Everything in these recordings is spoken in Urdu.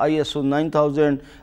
ISO 9000,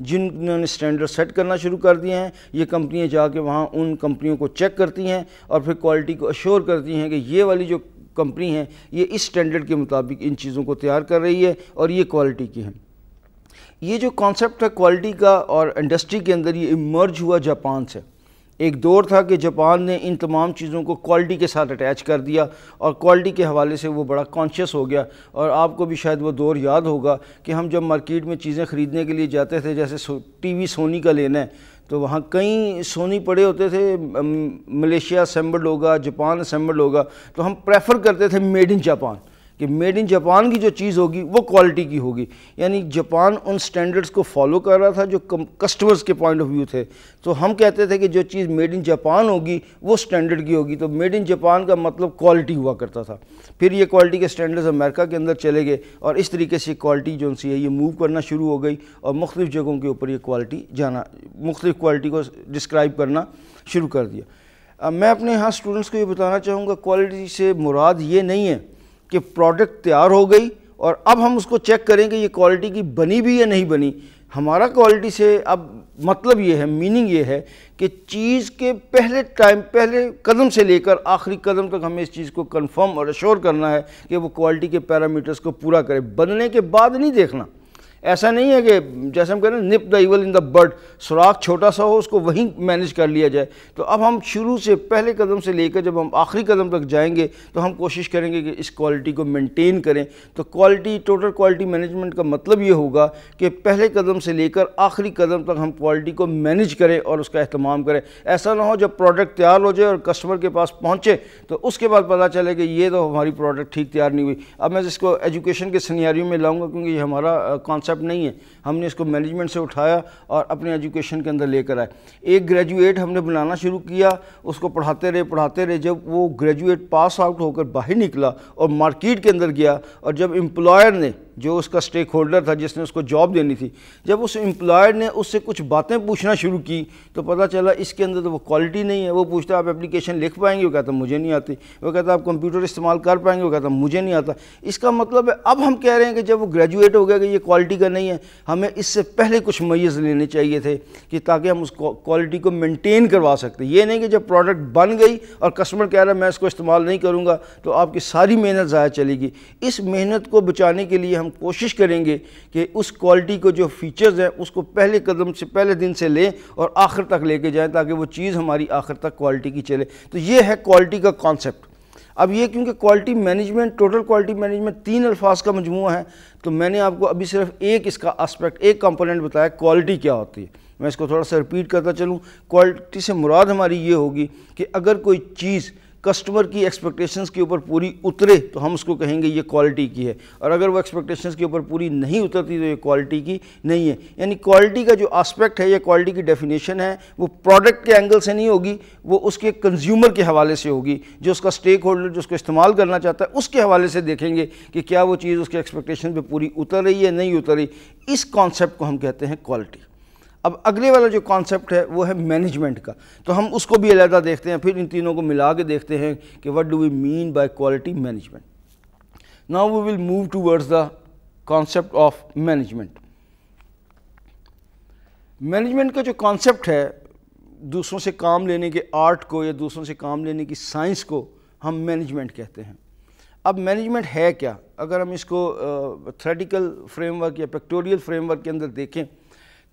جنہوں نے اسٹینڈرڈ سیٹ کرنا شروع کر دیے ہیں. یہ کمپنیاں جا کے وہاں ان کمپنیوں کو چیک کرتی ہیں اور پھر کوالٹی کو اشور کرتی ہیں کہ یہ والی جو کمپنی ہے یہ اس اسٹینڈرڈ کے مطابق ان چیزوں کو تیار کر رہی ہے اور یہ کوالٹی کی ہیں. یہ جو کانسیپٹ ہے کوالٹی کا اور انڈسٹری کے اندر یہ ایمرج ہوا جاپان سے. ایک دور تھا کہ جاپان نے ان تمام چیزوں کو کوالٹی کے ساتھ اٹیچ کر دیا اور کوالٹی کے حوالے سے وہ بڑا کانشیس ہو گیا. اور آپ کو بھی شاید وہ دور یاد ہوگا کہ ہم جب مارکیٹ میں چیزیں خریدنے کے لیے جاتے تھے, جیسے ٹی وی سونی کا لینا ہے تو وہاں کئی سونی پڑے ہوتے تھے, ملیشیا اسمبلڈ ہوگا, جاپان اسمبلڈ ہوگا, تو ہم پریفر کرتے تھے میڈ ان جاپان کہ میڈ ان جاپان کی جو چیز ہوگی وہ کوالٹی کی ہوگی. یعنی جاپان ان سٹینڈرڈز کو فالو کر رہا تھا جو کسٹمرز کے پوائنٹ آف ویو تھے. تو ہم کہتے تھے کہ جو چیز میڈ ان جاپان ہوگی وہ سٹینڈرڈ کی ہوگی. تو میڈ ان جاپان کا مطلب کوالٹی ہوا کرتا تھا. پھر یہ کوالٹی کے سٹینڈرڈز امریکہ کے اندر چلے گئے اور اس طریقے سے کوالٹی جو سی ہے یہ موو کرنا شروع ہو گئی اور مختلف جگہوں کے اوپر یہ کوالٹی مختلف کوالٹی کو ڈسکرائب کرنا شروع کر دیا. میں اپنے یہاں اسٹوڈنٹس کو یہ بتانا چاہوں گا کوالٹی سے مراد یہ نہیں ہے کہ پروڈکٹ تیار ہو گئی اور اب ہم اس کو چیک کریں کہ یہ کوالٹی کی بنی بھی یا نہیں بنی. ہمارا کوالٹی سے اب مطلب یہ ہے, میننگ یہ ہے کہ چیز کے پہلے قدم سے لے کر آخری قدم تک ہمیں اس چیز کو کنفرم اور ایشور کرنا ہے کہ وہ کوالٹی کے پیرامیٹرز کو پورا کرے. بننے کے بعد نہیں دیکھنا. ایسا نہیں ہے کہ جیسے ہم کہہ رہے ہیں نپ دا ایول ان دا بڈ, سوراخ چھوٹا سا ہو اس کو وہیں مینیج کر لیا جائے. تو اب ہم شروع سے پہلے قدم سے لے کر جب ہم آخری قدم تک جائیں گے تو ہم کوشش کریں گے کہ اس کوالٹی کو مینٹین کریں. تو ٹوٹل کوالٹی مینجمنٹ کا مطلب یہ ہوگا کہ پہلے قدم سے لے کر آخری قدم تک ہم کوالٹی کو مینیج کریں اور اس کا اہتمام کریں. ایسا نہ ہو جب پروڈکٹ تیار ہو جائے اور کسٹمر کے پاس پہنچے تو اس کے بعد پتہ چلے کہ یہ تو ہماری پروڈکٹ ٹھیک تیار نہیں ہوئی. اب میں اس کو ایجوکیشن کے سینیریو میں لاؤں گا کیونکہ یہ ہمارا کانسیپٹ نہیں ہے. ہم نے اس کو مینجمنٹ سے اٹھایا اور اپنے ایجوکیشن کے اندر لے کر آئے. ایک گریجویٹ ہم نے بنانا شروع کیا, اس کو پڑھاتے رہے. جب وہ گریجویٹ پاس آؤٹ ہو کر باہر نکلا اور مارکیٹ کے اندر گیا اور جب امپلائر نے, جو اس کا اسٹیک ہولڈر تھا جس نے اس کو جاب دینی تھی, جب اس امپلائر نے اس سے کچھ باتیں پوچھنا شروع کی تو پتہ چلا اس کے اندر تو وہ کوالٹی نہیں ہے. وہ پوچھتا آپ اپلیکیشن لکھ پائیں گے, وہ کہتا مجھے نہیں آتی. وہ کہتا آپ کمپیوٹر استعمال کر پائیں گے, وہ کہتا مجھے نہیں آتا. اس کا مطلب ہے اب ہم کہہ رہے ہیں کہ جب وہ گریجویٹ ہو گیا کہ یہ کوالٹی کا نہیں ہے, ہمیں اس سے پہلے کچھ میز لینے چاہیے تھے کہ تاکہ ہم اس کوالٹی کو مینٹین کروا سکتے. یہ نہیں کہ جب پروڈکٹ بن گئی اور کسٹمر کہہ رہا ہے میں اس کو استعمال نہیں کروں گا تو آپ کی ساری محنت ضائع چلے گی. اس محنت کو بچانے کے لیے ہم کوشش کریں گے کہ اس کوالٹی کو جو فیچرز ہیں اس کو پہلے قدم سے پہلے دن سے لیں اور آخر تک لے کے جائیں تاکہ وہ چیز ہماری آخر تک کوالٹی کی چلے. تو یہ ہے کوالٹی کا کانسیپٹ. اب یہ کیونکہ quality management, total quality management 3 الفاظ کا مجموعہ ہے تو میں نے آپ کو ابھی صرف ایک اس کا اسپیکٹ, ایک کمپوننٹ بتایا کوالٹی کیا ہوتی ہے. میں اس کو تھوڑا سا ریپیٹ کرتا چلوں. کوالٹی سے مراد ہماری یہ ہوگی کہ اگر کوئی چیز کسٹمر کی ایکسپیکٹیشنز کے اوپر پوری اترے تو ہم اس کو کہیں گے یہ کوالٹی کی ہے, اور اگر وہ ایکسپیکٹیشنز کے اوپر پوری نہیں اترتی تو یہ کوالٹی کی نہیں ہے. یعنی کوالٹی کا جو آسپیکٹ ہے یا کوالٹی کی ڈیفینیشن ہے وہ پروڈکٹ کے اینگل سے نہیں ہوگی, وہ اس کے کنزیومر کے حوالے سے ہوگی. جو اس کا اسٹیک ہولڈر جو اس کو استعمال کرنا چاہتا ہے اس کے حوالے سے دیکھیں گے کہ کیا وہ چیز اس کے ایکسپیکٹیشن پہ پوری اتر رہی ہے نہیں اتر رہی. اس کانسیپٹ کو ہم کہتے ہیں کوالٹی. اب اگلے والا جو کانسیپٹ ہے وہ ہے مینجمنٹ کا, تو ہم اس کو بھی علیحدہ دیکھتے ہیں, پھر ان تینوں کو ملا کے دیکھتے ہیں کہ what do we mean by quality management. Now we will move towards the concept of management. Management کا جو کانسیپٹ ہے, دوسروں سے کام لینے کے آرٹ کو یا دوسروں سے کام لینے کی سائنس کو ہم مینجمنٹ کہتے ہیں. اب مینجمنٹ ہے کیا؟ اگر ہم اس کو تھیوریٹیکل فریم ورک یا پریکٹوریل فریم ورک کے اندر دیکھیں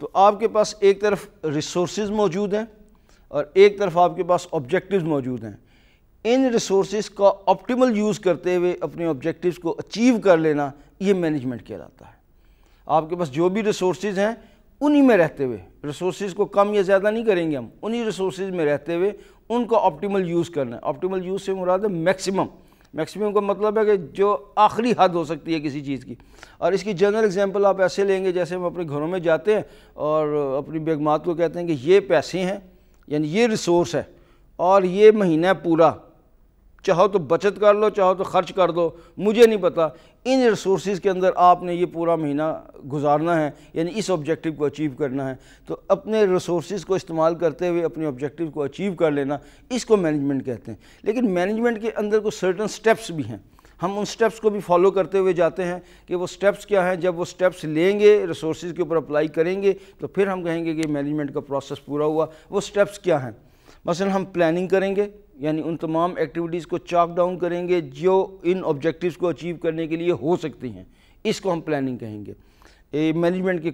تو آپ کے پاس ایک طرف ریسورسز موجود ہیں اور ایک طرف آپ کے پاس آبجیکٹیوز موجود ہیں. ان ریسورسز کا آپٹیمل یوز کرتے ہوئے اپنے آبجیکٹیوز کو اچیو کر لینا یہ مینجمنٹ کہلاتا ہے. آپ کے پاس جو بھی ریسورسز ہیں انہی میں رہتے ہوئے, ریسورسز کو کم یا زیادہ نہیں کریں گے ہم, انہی ریسورسز میں رہتے ہوئے ان کو آپٹیمل یوز کرنا ہے. آپٹیمل یوز سے مراد ہے میکسیمم. میکسیمم کا مطلب ہے کہ جو آخری حد ہو سکتی ہے کسی چیز کی. اور اس کی جنرل ایگزامپل آپ ایسے لیں گے جیسے ہم اپنے گھروں میں جاتے ہیں اور اپنی بیگمات کو کہتے ہیں کہ یہ پیسے ہیں, یعنی یہ ریسورس ہے اور یہ مہینہ پورا, چاہو تو بچت کر لو چاہو تو خرچ کر دو, مجھے نہیں پتہ. ان ریسورسز کے اندر آپ نے یہ پورا مہینہ گزارنا ہے, یعنی اس آبجیکٹیو کو اچیو کرنا ہے. تو اپنے ریسورسز کو استعمال کرتے ہوئے اپنے آبجیکٹیو کو اچیو کر لینا, اس کو مینجمنٹ کہتے ہیں. لیکن مینجمنٹ کے اندر کچھ سرٹن سٹیپس بھی ہیں. ہم ان سٹیپس کو بھی فالو کرتے ہوئے جاتے ہیں کہ وہ سٹیپس کیا ہیں. جب وہ سٹیپس لیں گے, ریسورسز کے اوپر اپلائی کریں گے, تو پھر ہم کہیں گے کہ مینجمنٹ کا پروسیس پورا ہوا. وہ سٹیپس کیا ہیں؟ مثلا ہم پلاننگ کریں گے, یعنی ان تمام ایکٹیویٹیز کو چاک ڈاؤن کریں گے جو ان آبجیکٹیوز کو اچیو کرنے کے لیے ہو سکتی ہیں. اس کو ہم پلاننگ کہیں گے. مینجمنٹ کے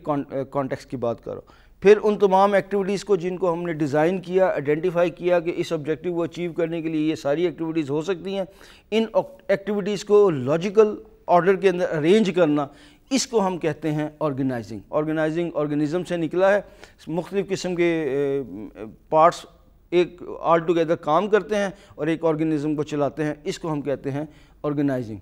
کانٹیکسٹ کی بات کرو. پھر ان تمام ایکٹیویٹیز کو جن کو ہم نے ڈیزائن کیا, آئیڈینٹیفائی کیا کہ اس آبجیکٹیو کو اچیو کرنے کے لیے یہ ساری ایکٹیویٹیز ہو سکتی ہیں, ان ایکٹیویٹیز کو لاجیکل آرڈر کے اندر ارینج کرنا, اس کو ہم کہتے ہیں آرگنائزنگ. آرگنزم سے نکلا ہے. مختلف قسم کے پارٹس ایک آل ٹوگیدر کام کرتے ہیں اور ایک آرگنزم کو چلاتے ہیں. اس کو ہم کہتے ہیں آرگنائزنگ.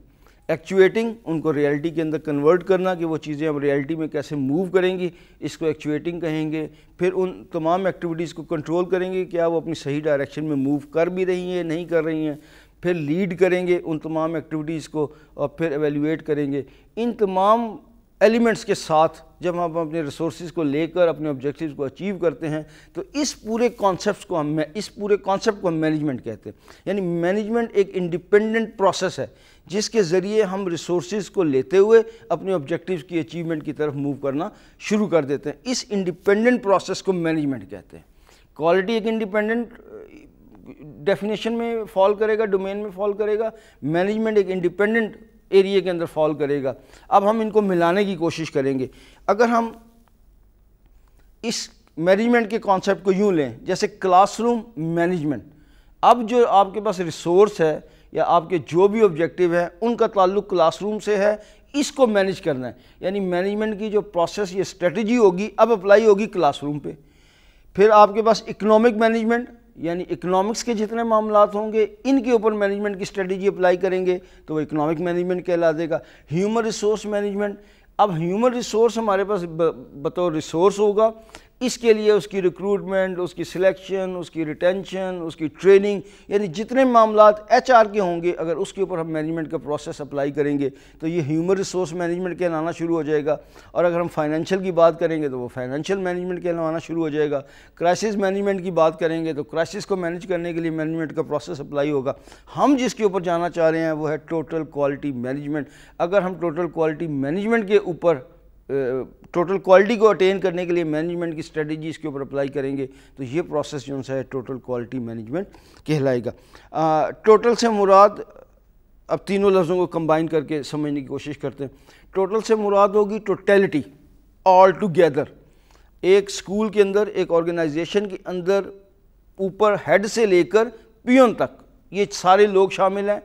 ایکچویٹنگ, ان کو ریئلٹی کے اندر کنورٹ کرنا کہ وہ چیزیں ہم ریئلٹی میں کیسے موو کریں گی, اس کو ایکچویٹنگ کہیں گے. پھر ان تمام ایکٹیویٹیز کو کنٹرول کریں گے, کیا وہ اپنی صحیح ڈائریکشن میں موو کر بھی رہی ہیں, نہیں کر رہی ہیں. پھر لیڈ کریں گے ان تمام ایکٹیویٹیز کو, اور پھر ایویلیویٹ کریں گے. ان تمام ایلیمنٹس کے ساتھ جب ہم اپنے ریسورسز کو لے کر اپنے آبجیکٹیوز کو اچیو کرتے ہیں, تو اس پورے کانسیپٹ کو ہم مینجمنٹ کہتے ہیں. یعنی مینجمنٹ ایک انڈیپینڈنٹ پروسیس ہے جس کے ذریعے ہم ریسورسز کو لیتے ہوئے اپنے آبجیکٹیوز کی اچیومنٹ کی طرف موو کرنا شروع کر دیتے ہیں. اس انڈیپینڈنٹ پروسیس کو مینجمنٹ کہتے ہیں. کوالٹی ایک انڈیپینڈنٹ ڈیفینیشن میں فال کرے گا, ڈومین میں فال کرے گا. مینجمنٹ ایک انڈیپینڈنٹ ایریا کے اندر فال کرے گا. اب ہم ان کو ملانے کی کوشش کریں گے. اگر ہم اس مینجمنٹ کے کانسیپٹ کو یوں لیں جیسے کلاس روم مینجمنٹ, اب جو آپ کے پاس ریسورس ہے یا آپ کے جو بھی آبجیکٹیو ہے ان کا تعلق کلاس روم سے ہے, اس کو مینیج کرنا ہے. یعنی مینجمنٹ کی جو پروسیس یا اسٹریٹجی ہوگی اب اپلائی ہوگی کلاس روم پہ. پھر آپ کے پاس اکنامک مینجمنٹ, یعنی اکنامکس کے جتنے معاملات ہوں گے ان کے اوپر مینجمنٹ کی اسٹریٹجی اپلائی کریں گے تو وہ اکنامک مینجمنٹ کہلا دے گا. ہیومن ریسورس مینجمنٹ, اب ہیومن ریسورس ہمارے پاس بطور ریسورس ہوگا, اس کے لیے اس کی ریکروٹمنٹ, اس کی سلیکشن, اس کی ریٹینشن, اس کی ٹریننگ, یعنی جتنے معاملات ایچ آر کے ہوں گے اگر اس کے اوپر ہم مینجمنٹ کا پروسیس اپلائی کریں گے تو یہ ہیومن ریسورس مینجمنٹ کہلانا شروع ہو جائے گا. اور اگر ہم فائنینشیل کی بات کریں گے تو وہ فائنینشیل مینجمنٹ کہلانا شروع ہو جائے گا. کرائسس مینجمنٹ کی بات کریں گے تو کرائسس کو مینیج کرنے کے لیے مینجمنٹ کا پروسیس اپلائی ہوگا. ہم جس کے اوپر جانا چاہ رہے ہیں وہ ہے ٹوٹل کوالٹی مینجمنٹ. اگر ہم ٹوٹل کوالٹی مینجمنٹ کے اوپر ٹوٹل کوالٹی کو اٹین کرنے کے لیے مینجمنٹ کی اسٹریٹجی اس کے اوپر اپلائی کریں گے تو یہ پروسیس جو ہے ٹوٹل کوالٹی مینجمنٹ کہلائے گا. ٹوٹل سے مراد, اب تینوں لفظوں کو کمبائن کر کے سمجھنے کی کوشش کرتے ہیں. ٹوٹل سے مراد ہوگی ٹوٹیلٹی, آل ٹوگیدر. ایک اسکول کے اندر, ایک آرگنائزیشن کے اندر اوپر ہیڈ سے لے کر پیون تک یہ سارے لوگ شامل ہیں,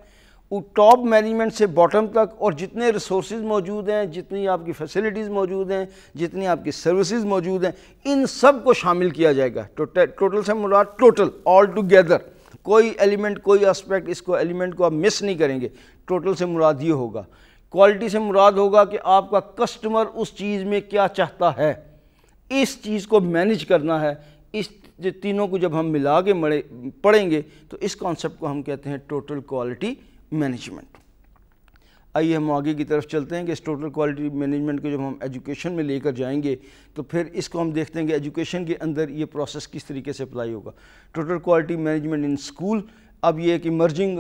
ٹاپ مینجمنٹ سے باٹم تک, اور جتنے ریسورسز موجود ہیں, جتنی آپ کی فیسلٹیز موجود ہیں, جتنی آپ کی سروسز موجود ہیں, ان سب کو شامل کیا جائے گا. ٹوٹل سے مراد ٹوٹل, آل ٹوگیدر. کوئی ایلیمنٹ, کوئی اسپیکٹ اس کو ایلیمنٹ کو آپ مس نہیں کریں گے. ٹوٹل سے مراد یہ ہوگا. کوالٹی سے مراد ہوگا کہ آپ کا کسٹمر اس چیز میں کیا چاہتا ہے, اس چیز کو مینیج کرنا ہے. اس تینوں کو جب ہم ملا کے پڑھیں گے تو اس کانسیپٹ کو ہم کہتے ہیں ٹوٹل کوالٹی مینجمنٹ. آئیے ہم آگے کی طرف چلتے ہیں کہ اس ٹوٹل کوالٹی مینجمنٹ کو جب ہم ایجوکیشن میں لے کر جائیں گے تو پھر اس کو ہم دیکھتے ہیں کہ ایجوکیشن کے اندر یہ پروسیس کس طریقے سے اپلائی ہوگا. Total quality management in school, اب یہ ایک ایمرجنگ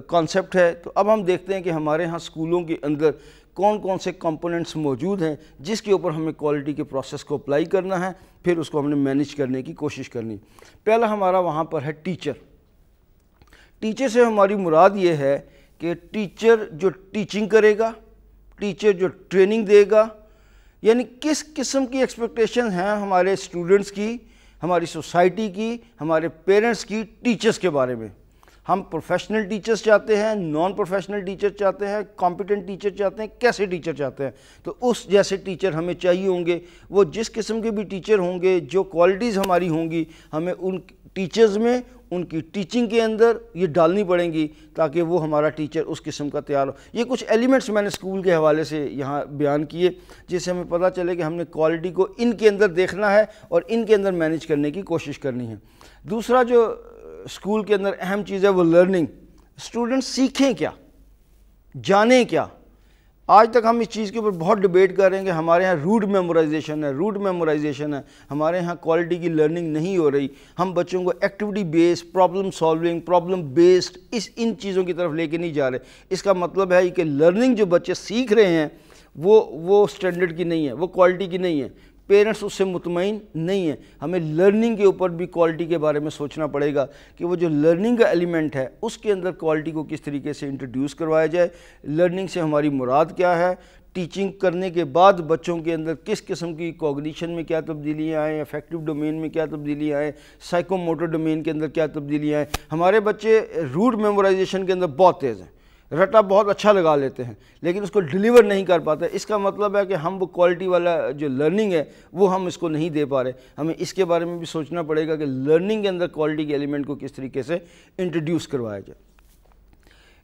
کانسیپٹ ہے. تو اب ہم دیکھتے ہیں کہ ہمارے ہاں اسکولوں کے اندر کون کون سے کمپوننٹس موجود ہیں جس کے اوپر ہمیں کوالٹی کے پروسیس کو اپلائی کرنا ہے, پھر اس کو ہم نے مینیج کرنے کی کوشش کرنی. پہلا ہمارا وہاں پر ہے ٹیچر. ٹیچر سے ہماری مراد یہ ہے کہ ٹیچر جو ٹیچنگ کرے گا, ٹیچر جو ٹریننگ دے گا, یعنی کس قسم کی ایکسپیکٹیشن ہیں ہمارے اسٹوڈنٹس کی, ہماری سوسائٹی کی, ہمارے پیرنٹس کی ٹیچرس کے بارے میں. ہم پروفیشنل ٹیچرس چاہتے ہیں, نان پروفیشنل ٹیچر چاہتے ہیں, کمپیٹنٹ ٹیچر چاہتے ہیں, کیسے ٹیچر چاہتے ہیں. تو اس جیسے ٹیچر ہمیں چاہیے ہوں گے. وہ جس قسم کے بھی ٹیچر ہوں گے, جو کوالٹیز ہماری ہوں گی, ہمیں ان ٹیچرز میں, ان کی ٹیچنگ کے اندر یہ ڈالنی پڑیں گی تاکہ وہ ہمارا ٹیچر اس قسم کا تیار ہو. یہ کچھ ایلیمنٹس میں نے اسکول کے حوالے سے یہاں بیان کیے جس سے ہمیں پتہ چلے کہ ہم نے کوالٹی کو ان کے اندر دیکھنا ہے اور ان کے اندر مینیج کرنے کی کوشش کرنی ہے. دوسرا جو اسکول کے اندر اہم چیز ہے وہ لرننگ. اسٹوڈنٹ سیکھیں کیا, جانیں کیا. آج تک ہم اس چیز کے اوپر بہت ڈیبیٹ کر رہے ہیں کہ ہمارے ہاں روٹ میمورائزیشن ہے، ہمارے ہاں کوالٹی کی لرننگ نہیں ہو رہی. ہم بچوں کو activity based, problem solving, problem based in چیزوں کی طرف لے کے نہیں جا رہے. اس کا مطلب ہے کہ لرننگ جو بچے سیکھ رہے ہیں وہ سٹینڈرڈ کی نہیں ہے، وہ کوالٹی کی نہیں ہے. پیرنٹس اس سے مطمئن نہیں ہیں. ہمیں لرننگ کے اوپر بھی کوالٹی کے بارے میں سوچنا پڑے گا کہ وہ جو لرننگ کا ایلیمنٹ ہے اس کے اندر کوالٹی کو کس طریقے سے انٹروڈیوس کروایا جائے. لرننگ سے ہماری مراد کیا ہے، ٹیچنگ کرنے کے بعد بچوں کے اندر کس قسم کی کوگنیشن میں کیا تبدیلیاں آئیں، افیکٹو ڈومین میں کیا تبدیلیاں آئیں، سائیکو موٹر ڈومین کے اندر کیا تبدیلیاں آئیں. ہمارے بچے روٹ میمورائزیشن کے اندر بہت تیز ہیں، رٹا بہت اچھا لگا لیتے ہیں لیکن اس کو ڈیلیور نہیں کر پاتے. اس کا مطلب ہے کہ ہم وہ کوالٹی والا جو لرننگ ہے وہ ہم اس کو نہیں دے پا رہے. ہمیں اس کے بارے میں بھی سوچنا پڑے گا کہ لرننگ کے اندر کوالٹی کے ایلیمنٹ کو کس طریقے سے انٹروڈیوس کروایا جائے.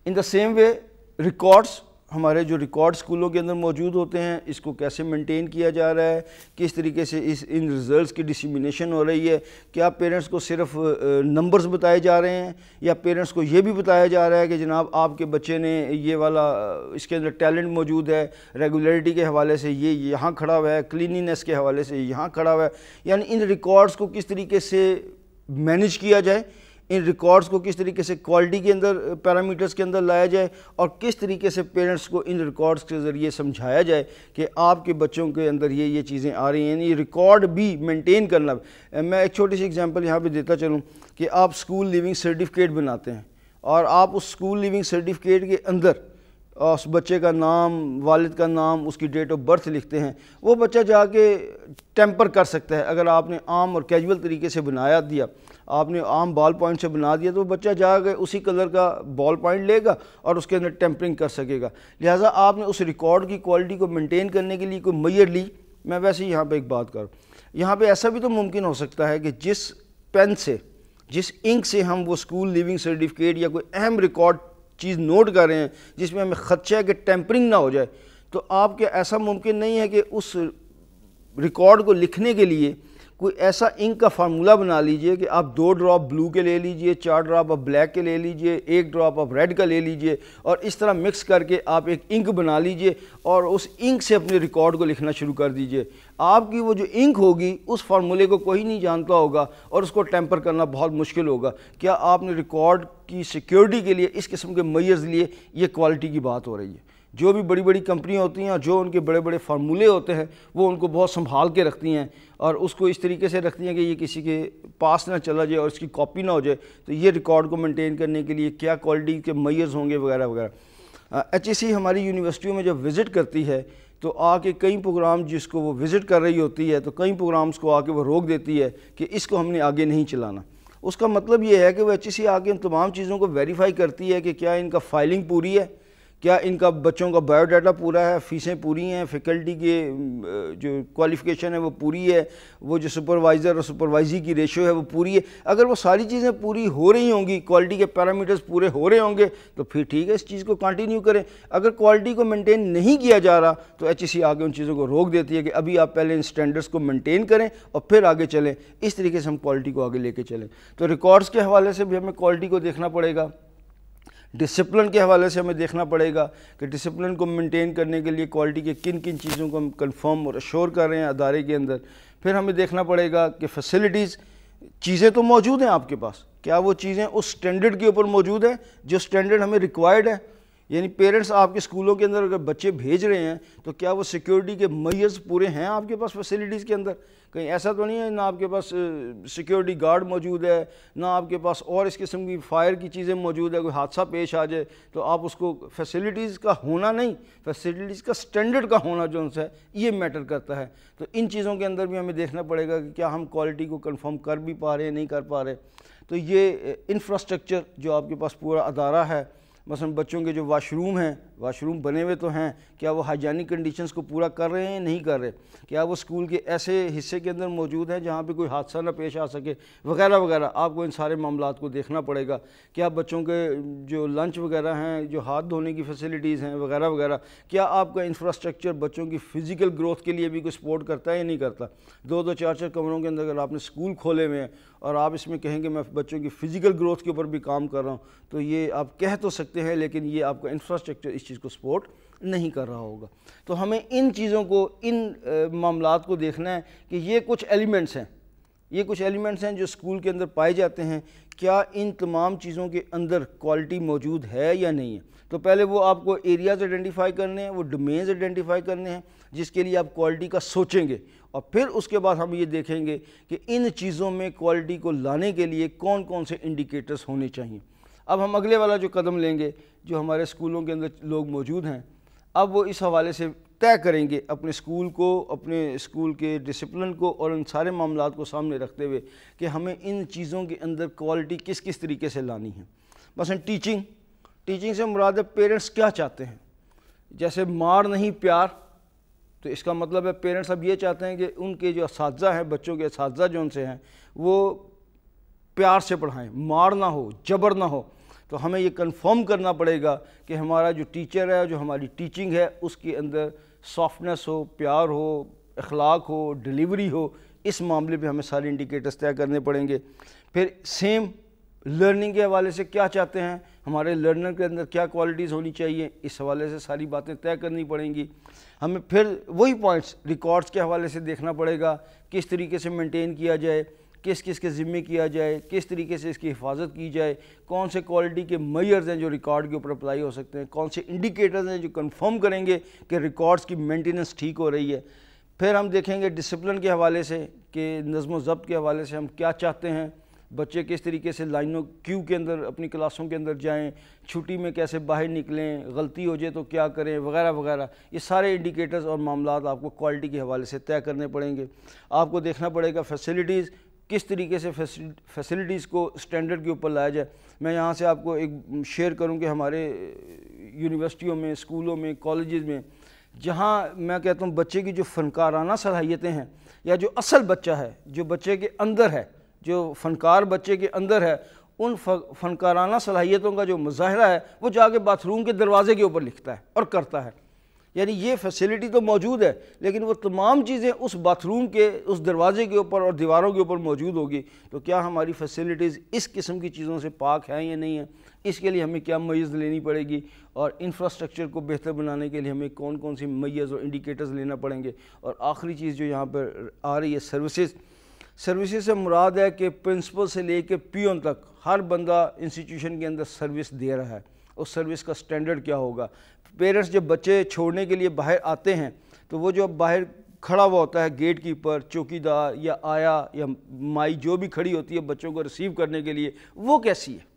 ان دا سیم وے ریکارڈس، ہمارے جو ریکارڈ اسکولوں کے اندر موجود ہوتے ہیں اس کو کیسے مینٹین کیا جا رہا ہے، کس طریقے سے ان ریزلٹس کی ڈسیمینیشن ہو رہی ہے. کیا پیرنٹس کو صرف نمبرز بتائے جا رہے ہیں یا پیرنٹس کو یہ بھی بتایا جا رہا ہے کہ جناب آپ کے بچے نے یہ والا اس کے اندر ٹیلنٹ موجود ہے، ریگولیرٹی کے حوالے سے یہ یہاں کھڑا ہوا ہے، کلینینس کے حوالے سے یہاں کھڑا ہوا ہے. یعنی ان ریکارڈس کو کس طریقے سے مینیج کیا جائے، ان ریکارڈز کو کس طریقے سے کوالٹی کے اندر پیرامیٹرز کے اندر لایا جائے اور کس طریقے سے پیرنٹس کو ان ریکارڈز کے ذریعے سمجھایا جائے کہ آپ کے بچوں کے اندر یہ چیزیں آ رہی ہیں. یعنی یہ ریکارڈ بھی مینٹین کرنا. میں ایک چھوٹی سی اگزامپل یہاں پہ دیتا چلوں کہ آپ اسکول لیونگ سرٹیفکیٹ بناتے ہیں اور آپ اس اسکول لیونگ سرٹیفکیٹ کے اندر اس بچے کا نام، والد کا نام، اس کی ڈیٹ آف برتھ لکھتے ہیں. وہ بچہ جا کے ٹیمپر کر سکتا ہے. اگر آپ نے عام اور کیجول طریقے سے بنایا دیا، آپ نے عام بال پوائنٹ سے بنا دیا تو وہ بچہ جا کے اسی کلر کا بال پوائنٹ لے گا اور اس کے اندر ٹیمپرنگ کر سکے گا. لہٰذا آپ نے اس ریکارڈ کی کوالٹی کو مینٹین کرنے کے لیے کوئی میئر لی. میں ویسے ہی یہاں پہ ایک بات کروں، یہاں پہ ایسا بھی تو ممکن ہو سکتا ہے کہ جس پین سے، جس انک سے ہم وہ اسکول لیونگ سرٹیفکیٹ یا کوئی اہم ریکارڈ چیز نوٹ کر رہے ہیں جس میں ہمیں خدشہ ہے کہ ٹیمپرنگ نہ ہو جائے، تو آپ کے ایسا ممکن نہیں ہے کہ اس ریکارڈ کو لکھنے کے لیے کوئی ایسا انک کا فارمولہ بنا لیجئے کہ آپ 2 ڈراپ بلو کے لے لیجئے، 4 ڈراپ آپ بلیک کے لے لیجئے، 1 ڈراپ آپ ریڈ کا لے لیجئے اور اس طرح مکس کر کے آپ ایک انک بنا لیجئے اور اس انک سے اپنے ریکارڈ کو لکھنا شروع کر دیجئے. آپ کی وہ جو انک ہوگی اس فارمولے کو کوئی نہیں جانتا ہوگا اور اس کو ٹیمپر کرنا بہت مشکل ہوگا. کیا آپ نے ریکارڈ کی سیکیورٹی کے لیے اس قسم کے میئرز لیے؟ یہ کوالٹی کی بات ہو رہی ہے. جو بھی بڑی بڑی کمپنیاں ہوتی ہیں اور جو ان کے بڑے بڑے فارمولے ہوتے ہیں وہ ان کو بہت سنبھال کے رکھتی ہیں اور اس کو اس طریقے سے رکھتی ہیں کہ یہ کسی کے پاس نہ چلا جائے اور اس کی کاپی نہ ہو جائے. تو یہ ریکارڈ کو مینٹین کرنے کے لیے کیا کوالٹی کے میئرز ہوں گے وغیرہ وغیرہ. ایچ ای سی ہماری یونیورسٹیوں میں جب وزٹ کرتی ہے تو آ کے کئی پروگرام جس کو وہ وزٹ کر رہی ہوتی ہے تو کئی پروگرامز کو آ کے وہ روک دیتی ہے کہ اس کو ہم نے آگے نہیں چلانا. اس کا مطلب یہ ہے کہ وہ ایچ ای سی آ کے ان تمام چیزوں کو ویریفائی کرتی ہے کہ کیا ان کا فائلنگ پوری ہے، کیا ان کا بچوں کا بایو ڈاٹا پورا ہے، فیسیں پوری ہیں، فیکلٹی کے جو کوالیفیکیشن ہے وہ پوری ہے، وہ جو سپروائزر اور سپروائزی کی ریشو ہے وہ پوری ہے. اگر وہ ساری چیزیں پوری ہو رہی ہوں گی، کوالٹی کے پیرامیٹرز پورے ہو رہے ہوں گے تو پھر ٹھیک ہے، اس چیز کو کنٹینیو کریں. اگر کوالٹی کو مینٹین نہیں کیا جا رہا تو ایچ ای سی آگے ان چیزوں کو روک دیتی ہے کہ ابھی آپ پہلے ان سٹینڈرڈز کو مینٹین کریں اور پھر آگے چلیں. اس طریقے سے ہم کوالٹی کو آگے لے کے چلیں. تو ریکارڈز کے حوالے سے بھی ہمیں کوالٹی کو دیکھنا پڑے گا. ڈسپلن کے حوالے سے ہمیں دیکھنا پڑے گا کہ ڈسپلن کو مینٹین کرنے کے لیے کوالٹی کے کن کن چیزوں کو ہم کنفرم اور اشور کر رہے ہیں ادارے کے اندر. پھر ہمیں دیکھنا پڑے گا کہ فیسلٹیز، چیزیں تو موجود ہیں آپ کے پاس، کیا وہ چیزیں اس سٹینڈرڈ کے اوپر موجود ہیں جو سٹینڈرڈ ہمیں ریکوائرڈ ہے. یعنی پیرنٹس آپ کے اسکولوں کے اندر اگر بچے بھیج رہے ہیں تو کیا وہ سیکیورٹی کے میئرز پورے ہیں آپ کے پاس فیسلٹیز کے اندر؟ کہیں ایسا تو نہیں ہے نہ آپ کے پاس سیکیورٹی گارڈ موجود ہے، نہ آپ کے پاس اور اس قسم کی فائر کی چیزیں موجود ہے، کوئی حادثہ پیش آ جائے تو آپ اس کو، فیسلٹیز کا ہونا نہیں، فیسلٹیز کا سٹینڈرڈ کا ہونا جو ان سے یہ میٹر کرتا ہے. تو ان چیزوں کے اندر بھی ہمیں دیکھنا پڑے گا کہ کیا ہم کوالٹی کو کنفرم کر بھی پا رہے ہیں، نہیں کر پا رہے. تو یہ انفراسٹرکچر جو آپ کے پاس پورا ادارہ ہے، مثلا بچوں کے جو واش روم ہیں، واش روم بنے ہوئے تو ہیں، کیا وہ ہائیجینک کنڈیشنز کو پورا کر رہے ہیں، نہیں کر رہے؟ کیا وہ اسکول کے ایسے حصے کے اندر موجود ہیں جہاں پہ کوئی حادثہ نہ پیش آ سکے وغیرہ وغیرہ. آپ کو ان سارے معاملات کو دیکھنا پڑے گا. کیا بچوں کے جو لنچ وغیرہ ہیں، جو ہاتھ دھونے کی فیسلٹیز ہیں وغیرہ وغیرہ، کیا آپ کا انفراسٹرکچر بچوں کی فزیکل گروتھ کے لیے بھی کوئی سپورٹ کرتا ہے یا نہیں کرتا؟ 2-2 4-4 کمروں کے اندر اگر آپ نے اسکول کھولے ہوئے ہیں اور آپ اس میں کہیں کہ میں بچوں کی فزیکل گروتھ کے اوپر بھی کام کر رہا ہوں تو یہ آپ کہہ تو سکتے ہیں لیکن یہ آپ کا انفراسٹرکچر اس چیز کو سپورٹ نہیں کر رہا ہوگا. تو ہمیں ان چیزوں کو, ان معاملات کو دیکھنا ہے کہ یہ کچھ ایلیمنٹس ہیں جو اسکول کے اندر پائے جاتے ہیں, کیا ان تمام چیزوں کے اندر کوالٹی موجود ہے یا نہیں ہے. تو پہلے وہ آپ کو ایریاز آئیڈینٹیفائی کرنے ہیں, وہ ڈومینز آئیڈینٹیفائی کرنے ہیں جس کے لیے آپ کوالٹی کا سوچیں گے, اور پھر اس کے بعد ہم یہ دیکھیں گے کہ ان چیزوں میں کوالٹی کو لانے کے لیے کون کون سے انڈیکیٹرز ہونے چاہیے. اب ہم اگلے والا جو قدم لیں گے, جو ہمارے اسکولوں کے اندر لوگ موجود ہیں, اب وہ اس حوالے سے طے کریں گے اپنے اسکول کو, اپنے اسکول کے ڈسپلن کو اور ان سارے معاملات کو سامنے رکھتے ہوئے کہ ہمیں ان چیزوں کے اندر کوالٹی کس کس طریقے سے لانی ہے. مثلا ٹیچنگ سے مراد ہے پیرنٹس کیا چاہتے ہیں. جیسے مار نہیں پیار, تو اس کا مطلب ہے پیرنٹس اب یہ چاہتے ہیں کہ ان کے جو اساتذہ ہیں, بچوں کے اساتذہ جو ان سے ہیں, وہ پیار سے پڑھائیں, مار نہ ہو, جبر نہ ہو. تو ہمیں یہ کنفرم کرنا پڑے گا کہ ہمارا جو ٹیچر ہے, جو ہماری ٹیچنگ ہے, اس کے اندر سافٹنس ہو, پیار ہو, اخلاق ہو, ڈیلیوری ہو. اس معاملے پہ ہمیں سارے انڈیکیٹرز طے کرنے پڑیں گے. پھر سیم لرننگ کے حوالے سے کیا چاہتے ہیں, ہمارے لرنر کے اندر کیا کوالٹیز ہونی چاہیے, اس حوالے سے ساری باتیں طے کرنی پڑیں گی. ہمیں پھر وہی پوائنٹس ریکارڈز کے حوالے سے دیکھنا پڑے گا, کس طریقے سے مینٹین کیا جائے, کس کس کے ذمے کیا جائے, کس طریقے سے اس کی حفاظت کی جائے, کون سے کوالٹی کے میئرز ہیں جو ریکارڈ کے اوپر اپلائی ہو سکتے ہیں, کون سے انڈیکیٹرز ہیں جو کنفرم کریں گے کہ ریکارڈز کی مینٹیننس ٹھیک ہو رہی ہے. پھر ہم دیکھیں گے ڈسپلن کے حوالے سے کہ نظم و ضبط کے حوالے سے ہم کیا چاہتے ہیں, بچے کس طریقے سے لائنوں کیو کے اندر اپنی کلاسوں کے اندر جائیں, چھٹی میں کیسے باہر نکلیں, غلطی ہو جائے تو کیا کریں, وغیرہ وغیرہ. یہ سارے انڈیکیٹرز اور معاملات آپ کو کوالٹی کے حوالے سے طے کرنے پڑیں گے. آپ کو دیکھنا پڑے گا فیسلٹیز, کس طریقے سے فیسلٹیز کو سٹینڈرڈ کے اوپر لایا جائے. میں یہاں سے آپ کو ایک شیئر کروں کہ ہمارے یونیورسٹیوں میں, اسکولوں میں, کالجز میں, جہاں میں کہتا ہوں بچے کی جو فنکارانہ صلاحیتیں ہیں, یا جو اصل بچہ ہے, جو بچے کے اندر ہے, جو فنکار بچے کے اندر ہے, ان فنکارانہ صلاحیتوں کا جو مظاہرہ ہے وہ جا کے باتھ روم کے دروازے کے اوپر لکھتا ہے اور کرتا ہے. یعنی یہ فیسلٹی تو موجود ہے, لیکن وہ تمام چیزیں اس باتھ روم کے اس دروازے کے اوپر اور دیواروں کے اوپر موجود ہوگی. تو کیا ہماری فیسلٹیز اس قسم کی چیزوں سے پاک ہیں یا نہیں ہیں, اس کے لیے ہمیں کیا میز لینی پڑے گی, اور انفراسٹرکچر کو بہتر بنانے کے لیے ہمیں کون کون سی میز اور انڈیکیٹرز لینا پڑیں گے. اور آخری چیز جو یہاں پر آ رہی ہے سروسز سے مراد ہے کہ پرنسپل سے لے کے پیون تک ہر بندہ انسٹیٹیوشن کے اندر سروس دے رہا ہے, اس سروس کا سٹینڈرڈ کیا ہوگا. پیرنٹس جب بچے چھوڑنے کے لیے باہر آتے ہیں تو وہ جو باہر کھڑا ہوا ہوتا ہے گیٹ کیپر, چوکیدار یا آیا یا مائی جو بھی کھڑی ہوتی ہے بچوں کو ریسیو کرنے کے لیے, وہ کیسی ہے,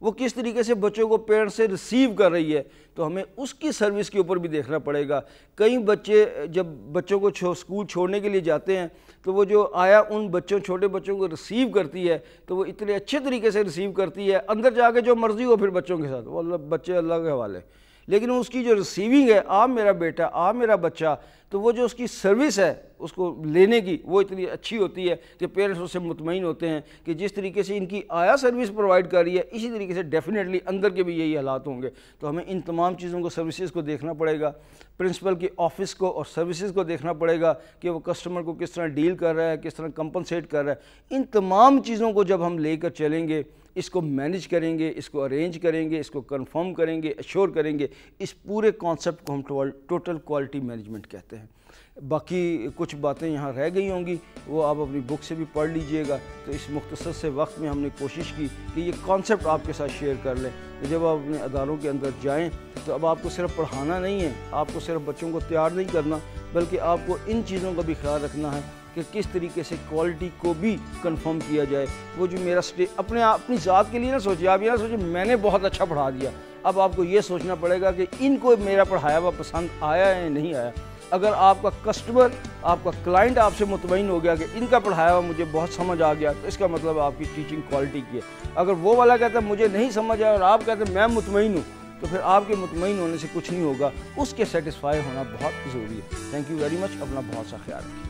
وہ کس طریقے سے بچوں کو پیرنٹس سے ریسیو کر رہی ہے. تو ہمیں اس کی سروس کے اوپر بھی دیکھنا پڑے گا. کئی بچے جب بچوں کو اسکول چھوڑنے کے لیے جاتے ہیں تو وہ جو آیا ان چھوٹے بچوں کو ریسیو کرتی ہے تو وہ اتنے اچھے طریقے سے ریسیو کرتی ہے, اندر جا کے جو مرضی ہو پھر بچوں کے ساتھ, وہ بچے اللہ کے حوالے. لیکن اس کی جو ریسیونگ ہے, آپ میرا بیٹا, آپ میرا بچہ, تو وہ جو اس کی سروس ہے اس کو لینے کی, وہ اتنی اچھی ہوتی ہے کہ پیرنٹس اس سے مطمئن ہوتے ہیں کہ جس طریقے سے ان کی آیا سروس پرووائڈ کر رہی ہے, اسی طریقے سے ڈیفینیٹلی اندر کے بھی یہی حالات ہوں گے. تو ہمیں ان تمام چیزوں کو, سروسز کو دیکھنا پڑے گا. پرنسپل کی آفس کو اور سروسز کو دیکھنا پڑے گا کہ وہ کسٹمر کو کس طرح ڈیل کر رہا ہے, کس طرح کمپنسیٹ کر رہا ہے. ان تمام چیزوں کو جب ہم لے کر چلیں گے, اس کو مینیج کریں گے, اس کو ارینج کریں گے, اس کو کنفرم کریں گے, ایشور کریں گے, اس پورے کانسیپٹ کو ہم ٹوٹل کوالٹی مینجمنٹ کہتے ہیں. باقی کچھ باتیں یہاں رہ گئی ہوں گی, وہ آپ اپنی بک سے بھی پڑھ لیجئے گا. تو اس مختصر سے وقت میں ہم نے کوشش کی کہ یہ کانسیپٹ آپ کے ساتھ شیئر کر لیں. جب آپ اپنے اداروں کے اندر جائیں تو اب آپ کو صرف پڑھانا نہیں ہے, آپ کو صرف بچوں کو تیار نہیں کرنا, بلکہ آپ کو ان چیزوں کا بھی خیال رکھنا ہے کہ کس طریقے سے کوالٹی کو بھی کنفرم کیا جائے. وہ جو میرا اپنی ذات کے لیے نہ سوچیے, آپ یہ نہ سوچیں میں نے بہت اچھا پڑھا دیا. اب آپ کو یہ سوچنا پڑے گا کہ ان کو میرا پڑھایا ہوا پسند آیا یا نہیں آیا. اگر آپ کا کسٹمر, آپ کا کلائنٹ آپ سے مطمئن ہو گیا کہ ان کا پڑھایا ہوا مجھے بہت سمجھ آ گیا, تو اس کا مطلب آپ کی ٹیچنگ کوالٹی کی ہے. اگر وہ والا کہتا ہے مجھے نہیں سمجھ آیا اور آپ کہتے ہیں میں مطمئن ہوں, تو پھر آپ کے مطمئن ہونے سے کچھ نہیں ہوگا, اس کے سیٹسفائی ہونا بہت ضروری ہے. Thank you very much. اپنا بہت سا خیال رکھیے.